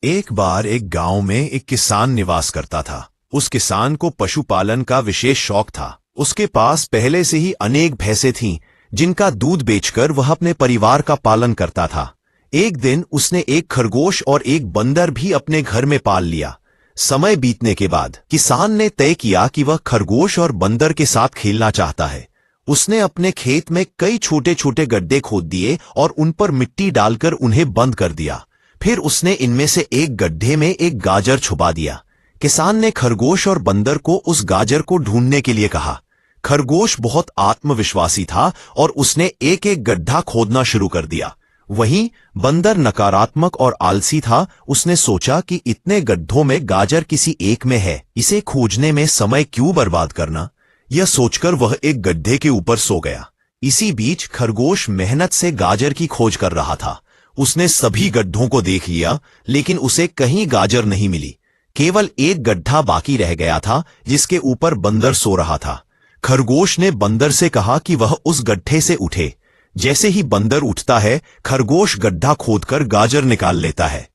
एक बार एक गांव में एक किसान निवास करता था। उस किसान को पशुपालन का विशेष शौक था। उसके पास पहले से ही अनेक भैंसें थीं, जिनका दूध बेचकर वह अपने परिवार का पालन करता था। एक दिन उसने एक खरगोश और एक बंदर भी अपने घर में पाल लिया। समय बीतने के बाद किसान ने तय किया कि वह खरगोश और बंदर के साथ खेलना चाहता है। उसने अपने खेत में कई छोटे छोटे गड्ढे खोद दिए और उन पर मिट्टी डालकर उन्हें बंद कर दिया। फिर उसने इनमें से एक गड्ढे में एक गाजर छुपा दिया। किसान ने खरगोश और बंदर को उस गाजर को ढूंढने के लिए कहा। खरगोश बहुत आत्मविश्वासी था और उसने एक एक गड्ढा खोदना शुरू कर दिया। वहीं बंदर नकारात्मक और आलसी था। उसने सोचा कि इतने गड्ढों में गाजर किसी एक में है, इसे खोजने में समय क्यों बर्बाद करना। यह सोचकर वह एक गड्ढे के ऊपर सो गया। इसी बीच खरगोश मेहनत से गाजर की खोज कर रहा था। उसने सभी गड्ढों को देख लिया, लेकिन उसे कहीं गाजर नहीं मिली। केवल एक गड्ढा बाकी रह गया था, जिसके ऊपर बंदर सो रहा था। खरगोश ने बंदर से कहा कि वह उस गड्ढे से उठे। जैसे ही बंदर उठता है, खरगोश गड्ढा खोदकर गाजर निकाल लेता है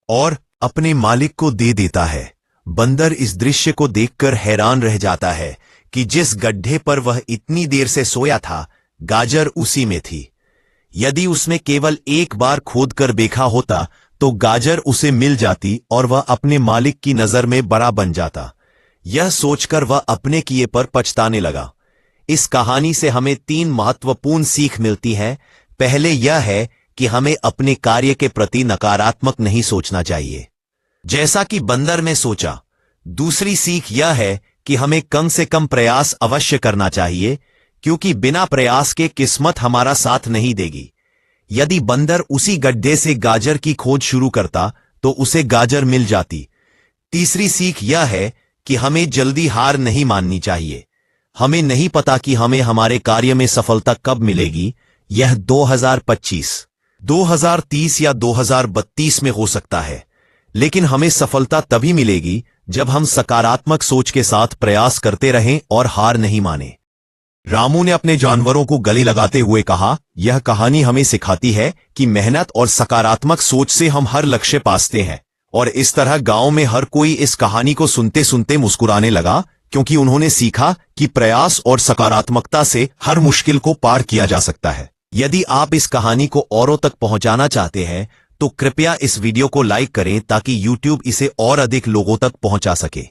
और अपने मालिक को दे देता है। बंदर इस दृश्य को देखकर हैरान रह जाता है कि जिस गड्ढे पर वह इतनी देर से सोया था, गाजर उसी में थी। यदि उसने केवल एक बार खोद कर देखा होता तो गाजर उसे मिल जाती और वह अपने मालिक की नजर में बड़ा बन जाता। यह सोचकर वह अपने किए पर पछताने लगा। इस कहानी से हमें 3 महत्वपूर्ण सीख मिलती हैं। पहले यह है कि हमें अपने कार्य के प्रति नकारात्मक नहीं सोचना चाहिए, जैसा कि बंदर ने सोचा। दूसरी सीख यह है कि हमें कम से कम प्रयास अवश्य करना चाहिए, क्योंकि बिना प्रयास के किस्मत हमारा साथ नहीं देगी। यदि बंदर उसी गड्ढे से गाजर की खोज शुरू करता तो उसे गाजर मिल जाती। तीसरी सीख यह है कि हमें जल्दी हार नहीं माननी चाहिए। हमें नहीं पता कि हमें हमारे कार्य में सफलता कब मिलेगी। यह 2025, 2030 या 2032 में हो सकता है, लेकिन हमें सफलता तभी मिलेगी जब हम सकारात्मक सोच के साथ प्रयास करते रहें और हार नहीं माने। रामू ने अपने जानवरों को गले लगाते हुए कहा, यह कहानी हमें सिखाती है कि मेहनत और सकारात्मक सोच से हम हर लक्ष्य पाते हैं। और इस तरह गांव में हर कोई इस कहानी को सुनते सुनते मुस्कुराने लगा, क्योंकि उन्होंने सीखा कि प्रयास और सकारात्मकता से हर मुश्किल को पार किया जा सकता है। यदि आप इस कहानी को औरों तक पहुंचाना चाहते हैं तो कृपया इस वीडियो को लाइक करें, ताकि YouTube इसे और अधिक लोगों तक पहुंचा सके।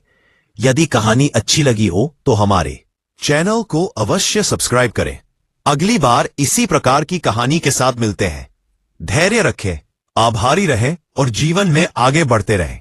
यदि कहानी अच्छी लगी हो तो हमारे चैनल को अवश्य सब्सक्राइब करें। अगली बार इसी प्रकार की कहानी के साथ मिलते हैं। धैर्य रखें, आभारी रहें और जीवन में आगे बढ़ते रहें।